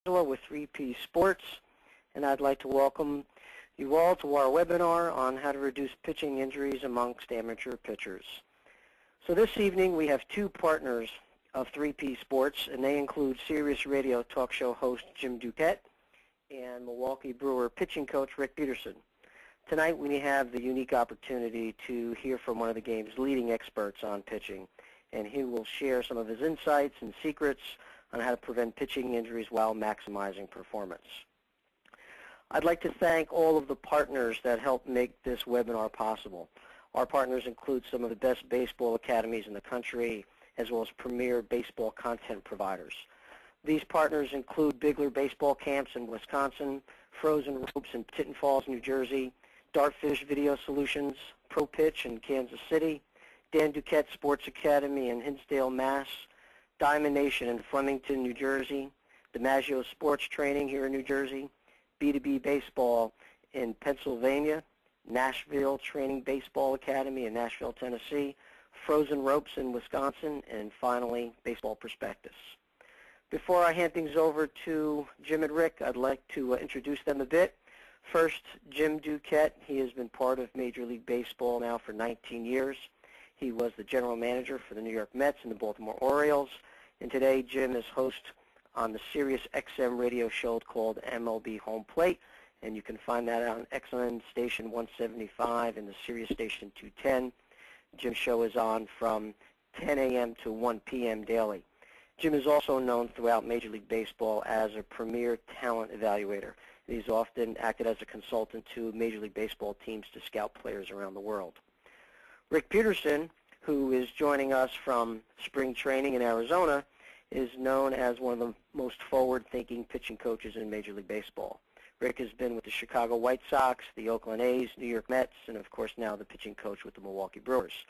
with 3P Sports, and I'd like to welcome you all to our webinar on how to reduce pitching injuries amongst amateur pitchers. So this evening we have two partners of 3P Sports, and they include Sirius radio talk show host Jim Duquette and Milwaukee Brewer pitching coach Rick Peterson. Tonight we have the unique opportunity to hear from one of the game's leading experts on pitching, and he will share some of his insights and secrets on how to prevent pitching injuries while maximizing performance. I'd like to thank all of the partners that helped make this webinar possible. Our partners include some of the best baseball academies in the country, as well as premier baseball content providers. These partners include Bigler baseball camps in Wisconsin, Frozen Ropes in Tinton Falls, New Jersey, Dartfish Video Solutions, Pro Pitch in Kansas City, Dan Duquette Sports Academy in Hinsdale, Mass., Diamond Nation in Flemington, New Jersey, DiMaggio Sports Training here in New Jersey, B2B Baseball in Pennsylvania, Nashville Training Baseball Academy in Nashville, Tennessee, Frozen Ropes in Wisconsin, and finally, Baseball Prospectus. Before I hand things over to Jim and Rick, I'd like to introduce them a bit. First, Jim Duquette. He has been part of Major League Baseball now for 19 years. He was the general manager for the New York Mets and the Baltimore Orioles, and today Jim is host on the Sirius XM radio show called MLB Home Plate, and you can find that on XM Station 175 and the Sirius Station 210. Jim's show is on from 10 a.m. to 1 p.m. daily. Jim is also known throughout Major League Baseball as a premier talent evaluator. He's often acted as a consultant to Major League Baseball teams to scout players around the world. Rick Peterson, who is joining us from spring training in Arizona, is known as one of the most forward-thinking pitching coaches in Major League Baseball. Rick has been with the Chicago White Sox, the Oakland A's, New York Mets, and of course now the pitching coach with the Milwaukee Brewers.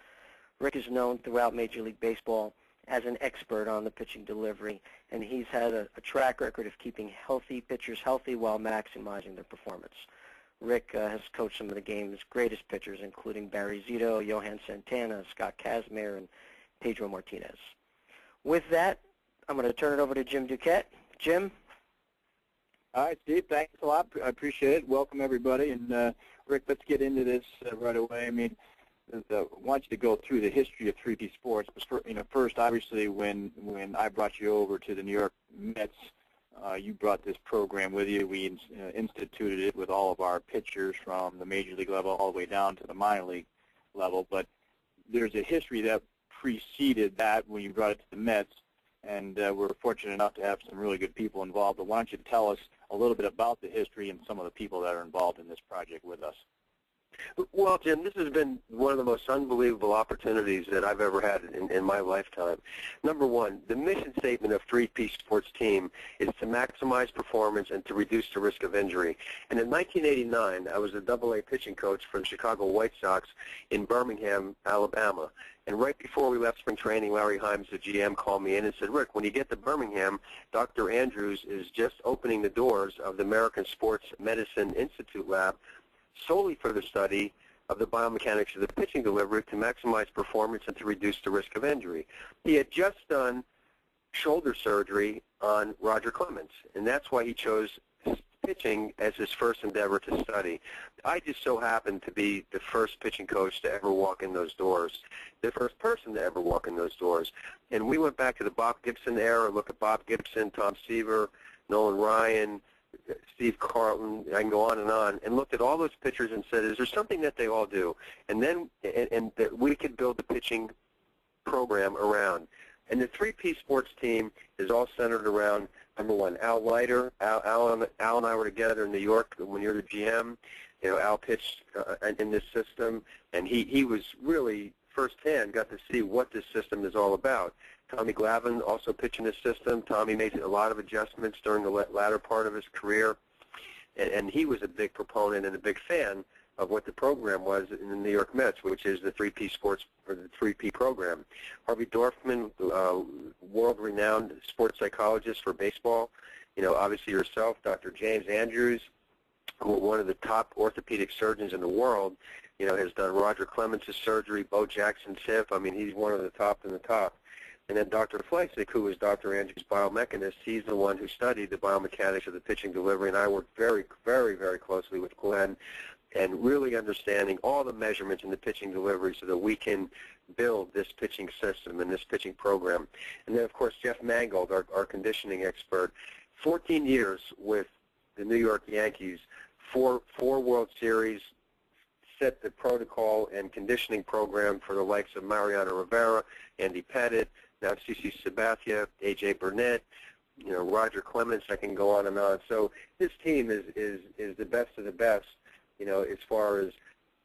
Rick is known throughout Major League Baseball as an expert on the pitching delivery, and he's had a track record of keeping healthy pitchers healthy while maximizing their performance. Rick has coached some of the game's greatest pitchers, including Barry Zito, Johan Santana, Scott Kazmir, and Pedro Martinez. With that, I'm going to turn it over to Jim Duquette. Jim? All right, Steve, thanks a lot. I appreciate it. Welcome, everybody. And, Rick, let's get into this right away. I mean, I want you to go through the history of 3P Sports. First, obviously, when I brought you over to the New York Mets, you brought this program with you. We instituted it with all of our pitchers from the major league level all the way down to the minor league level. But there's a history that preceded that when you brought it to the Mets, and we're fortunate enough to have some really good people involved. But why don't you tell us a little bit about the history and some of the people that are involved in this project with us? Well, Jim, this has been one of the most unbelievable opportunities that I've ever had in my lifetime. Number one, the mission statement of 3P Sports Team is to maximize performance and to reduce the risk of injury. And in 1989, I was a AA pitching coach for the Chicago White Sox in Birmingham, Alabama. And right before we left spring training, Larry Himes, the GM, called me in and said, Rick, when you get to Birmingham, Dr. Andrews is just opening the doors of the American Sports Medicine Institute lab solely for the study of the biomechanics of the pitching delivery to maximize performance and to reduce the risk of injury. He had just done shoulder surgery on Roger Clemens, and that's why he chose pitching as his first endeavor to study. I just so happened to be the first pitching coach to ever walk in those doors, the first person to ever walk in those doors. And we went back to the Bob Gibson era, look at Bob Gibson, Tom Seaver, Nolan Ryan, Steve Carlton, I can go on, and looked at all those pitchers and said, is there something that they all do? And then that we could build the pitching program around. And the 3P Sports Team is all centered around, number one, Al Leiter. Al and I were together in New York when you're the GM. You know, Al pitched in this system, and he was really firsthand got to see what this system is all about. Tommy Glavine also pitched in this system. Tommy made a lot of adjustments during the latter part of his career, and he was a big proponent and a big fan of what the program was in the New York Mets, which is the 3P Sports, or the 3P program. Harvey Dorfman, world-renowned sports psychologist for baseball. You know, obviously yourself, Dr. James Andrews, one of the top orthopedic surgeons in the world, you know, has done Roger Clemens' surgery, Bo Jackson's hip. I mean, he's one of the top in the top. And then Dr. Fleisig, who is Dr. Andrews' biomechanist, he's the one who studied the biomechanics of the pitching delivery, and I worked very, very, very closely with Glenn and really understanding all the measurements in the pitching delivery so that we can build this pitching system and this pitching program. And then, of course, Jeff Mangold, our conditioning expert, 14 years with the New York Yankees, four World Series, set the protocol and conditioning program for the likes of Mariano Rivera, Andy Pettitte, now CC Sabathia, A.J. Burnett, Roger Clemens. I can go on and on. So this team is the best of the best, as far as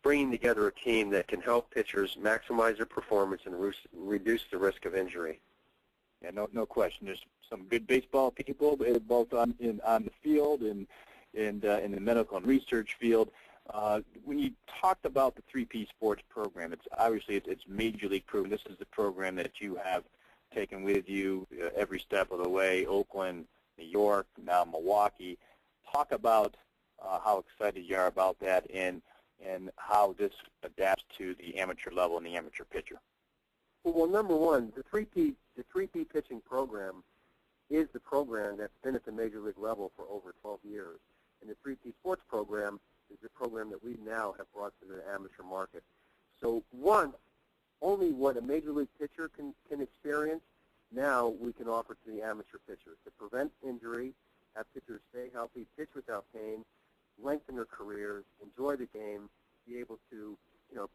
bringing together a team that can help pitchers maximize their performance and reduce the risk of injury. Yeah, no question. There's some good baseball people, both on the field and in the medical and research field. When you talked about the 3P Sports program, it's obviously it's major league proven. This is the program that you have taken with you every step of the way. Oakland, New York, now Milwaukee. Talk about how excited you are about that and how this adapts to the amateur level and the amateur pitcher. Well, number one, the 3P pitching program is the program that's been at the major league level for over 12 years. And the 3P Sports program is the program that we now have brought to the amateur market. So only what a major league pitcher can experience, now we can offer to the amateur pitchers to prevent injury, have pitchers stay healthy, pitch without pain, lengthen their careers, enjoy the game, be able to,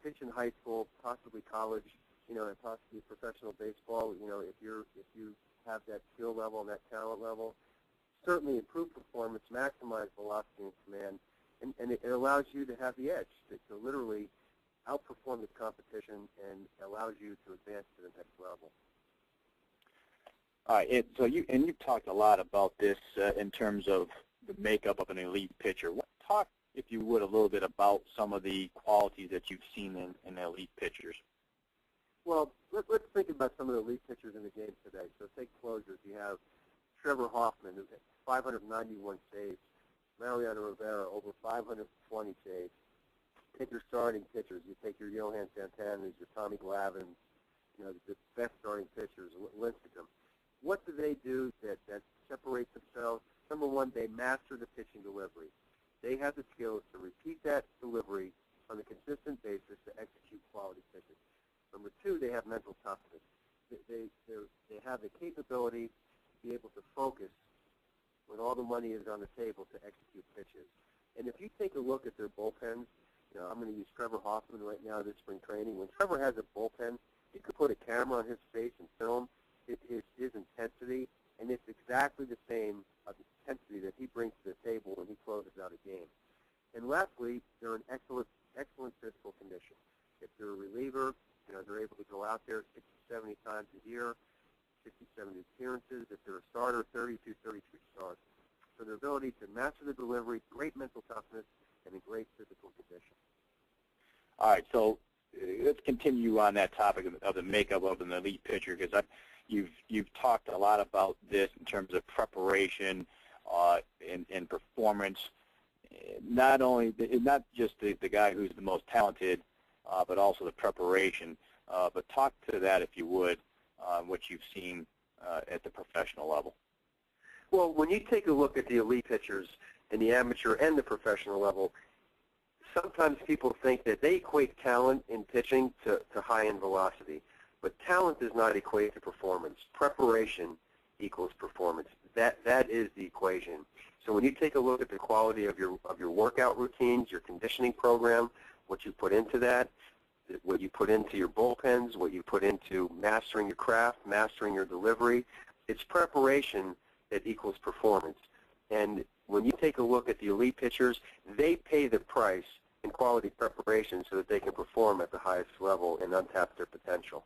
pitch in high school, possibly college, and possibly professional baseball. If you have that skill level and that talent level, certainly improve performance, maximize velocity and command, and it allows you to have the edge to literally outperform the competition and allows you to advance to the next level. All right, so you've talked a lot about this in terms of the makeup of an elite pitcher. Talk, if you would, a little bit about some of the qualities that you've seen in elite pitchers. Well, let's think about some of the elite pitchers in the game today. So take closers. You have Trevor Hoffman, who has 591 saves. Mariano Rivera, over 520 saves. Take your starting pitchers. You take your Johan Santanas, your Tommy Glavines, the best starting pitchers, list them. What do they do that separates themselves? Number one, they master the pitching delivery. They have the skills to repeat that delivery on a consistent basis to execute quality pitches. Number two, they have mental toughness. They have the capability to be able to focus when all the money is on the table to execute pitches. And if you take a look at their bullpens, I'm going to use Trevor Hoffman right now this spring training. When Trevor has a bullpen, you could put a camera on his face and film his intensity, and it's exactly the same intensity that he brings to the table when he closes out a game. And lastly, they're in excellent physical condition. If they're a reliever, they're able to go out there 60, 70 times a year, 60, 70 appearances. If they're a starter, 32, 33 starts. So their ability to master the delivery, great mental toughness, and a great physical condition. All right, so let's continue on that topic of the makeup of an elite pitcher, because you've talked a lot about this in terms of preparation and performance. Not just the guy who's the most talented, but also the preparation. But talk to that, if you would, what you've seen at the professional level. Well, when you take a look at the elite pitchers in the amateur and the professional level, sometimes people think that they equate talent in pitching to high-end velocity. But talent does not equate to performance. Preparation equals performance. That is the equation. So when you take a look at the quality of your workout routines, your conditioning program, what you put into that, what you put into your bullpens, what you put into mastering your craft, mastering your delivery, it's preparation that equals performance. And when you take a look at the elite pitchers, they pay the price in quality preparation so that they can perform at the highest level and untap their potential.